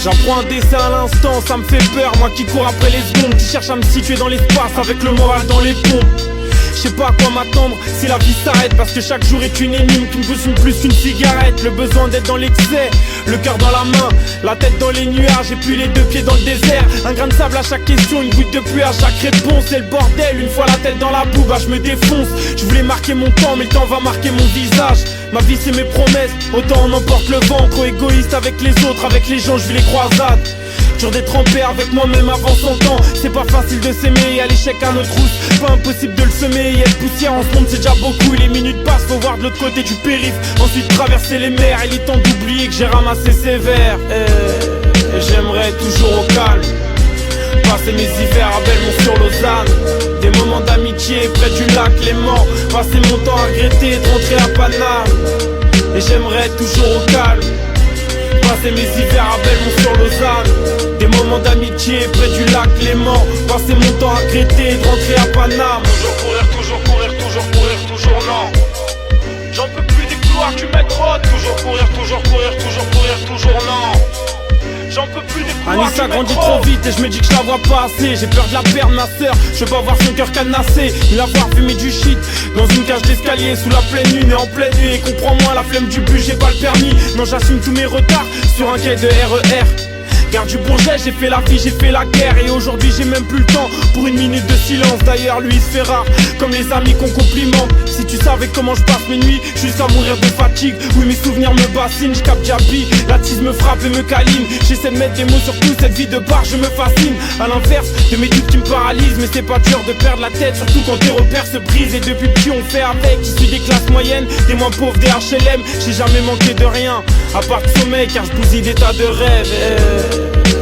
J'apprends un dessin à l'instant, ça me fait peur. Moi qui cours après les secondes, qui cherche à me situer dans l'espace avec le moral dans les pompes. Je sais pas à quoi m'attendre si la vie s'arrête, parce que chaque jour est une énigme qui me consume plus qu'une cigarette. Le besoin d'être dans l'excès, le cœur dans la main, la tête dans les nuages et puis les deux pieds dans le désert. Un grain de sable à chaque question, une goutte de pluie à chaque réponse. C'est le bordel, une fois la tête dans la boue, bah je me défonce. Je voulais marquer mon temps, mais le temps va marquer mon visage. Ma vie c'est mes promesses, autant on emporte le vent. Trop égoïste avec les autres, avec les gens je vis les croisades. Toujours détrempé avec moi-même avant son temps. C'est pas facile de s'aimer, y'a l'échec à notre rousse. Pas impossible de le semer, y'a de poussière en ce monde c'est déjà beaucoup. Les minutes passent, faut voir de l'autre côté du périph'. Ensuite traverser les mers, il est temps d'oublier que j'ai ramassé ses vers. Et j'aimerais toujours au calme passer mes hivers à Belmont sur Lausanne. Des moments d'amitié près du lac Léman. Passer mon temps à regretter de rentrer à Paname. Et j'aimerais toujours au calme passer mes hivers à Belmont sur Lausanne. Des moments d'amitié près du lac Léman. Passer mon temps à regretter de rentrer à Paname. Toujours courir, toujours courir, toujours courir, toujours non. J'en peux plus des couloirs du métro. Toujours courir, toujours courir, toujours courir, toujours non. J'en peux plus des couloirs. Anissa grandit trop vite et je me dis que je la vois pas assez. J'ai peur de la perdre ma sœur, je veux pas voir son cœur cadenassé. L'avoir fumé du shit dans une cage d'escalier sous la pleine lune et en pleine nuit. Et comprends-moi la flemme du bus, j'ai pas le permis. Non j'assume tous mes retards sur un quai de RER. Gare du Bourget, j'ai fait la vie, j'ai fait la guerre. Et aujourd'hui j'ai même plus le temps pour une minute de silence. D'ailleurs lui il se fait rare, comme les amis qu'on complimente. Si tu savais comment je passe mes nuits, juste à mourir de fatigue. Oui mes souvenirs me bassinent, je capte Jabi. La tise me frappe et me câline. J'essaie de mettre des mots sur tout, cette vie de bar je me fascine. À l'inverse de mes doutes qui me paralysent. Mais c'est pas dur de perdre la tête, surtout quand tes repères se brisent. Et depuis petit on fait avec, issus des classes moyennes, des moins pauvres, des HLM. J'ai jamais manqué de rien, à part de sommeil car je bousille des tas de rêves.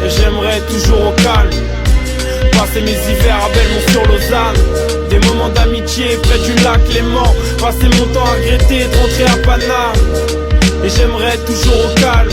Et j'aimerais toujours au calme passer mes hivers à Belmont sur Lausanne. Des moments d'amitié près du lac Léman. Passer mon temps à regretter de rentrer à Paname. Et j'aimerais toujours au calme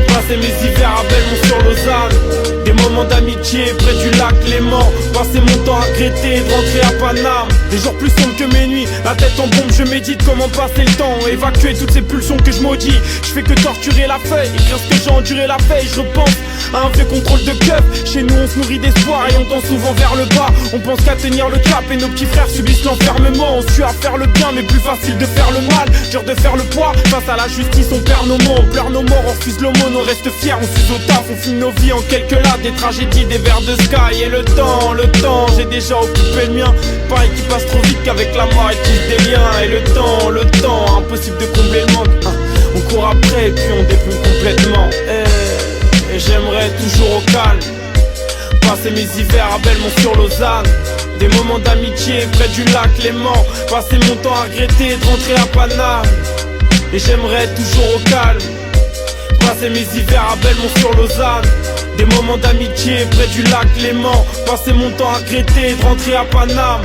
passer mes hivers à Belmont sur Lausanne. Des moments d'amitié près du lac Léman. Passer mon temps à regretter de rentrer à Paname. Des jours plus sombres que mes nuits, la tête en bombe, je médite comment passer le temps. Évacuer toutes ces pulsions que je maudis. Je fais que torturer la feuille, écrire ce que j'ai enduré la veille. Je repense à un vieux contrôle de keuf. Chez nous on se nourrit d'espoir et on tend souvent vers le bas. On pense qu'à tenir le cap et nos petits frères subissent l'enfermement. On suit à faire le bien mais plus facile de faire le mal. Dur de faire le poids, face à la justice on perd nos mots. On pleure nos morts, on refuse l'aumône, on reste fiers. On s'use au taf, on filme nos vies en quelques lattes. Des tragédies, des vers de sky. Et le temps, j'ai déjà occupé le mien. Pareil qui passe trop vite qu'avec la mort il tisse des liens. Et le temps, impossible de combler le manque. On court après et puis on déprime complètement. Et j'aimerais toujours au calme passer mes hivers à Belmont sur Lausanne. Des moments d'amitié près du lac Léman. Passer mon temps à regretter de rentrer à Paname. Et j'aimerais toujours au calme passer mes hivers à Belmont sur Lausanne. Des moments d'amitié près du lac Léman. Passer mon temps à regretter de rentrer à Paname.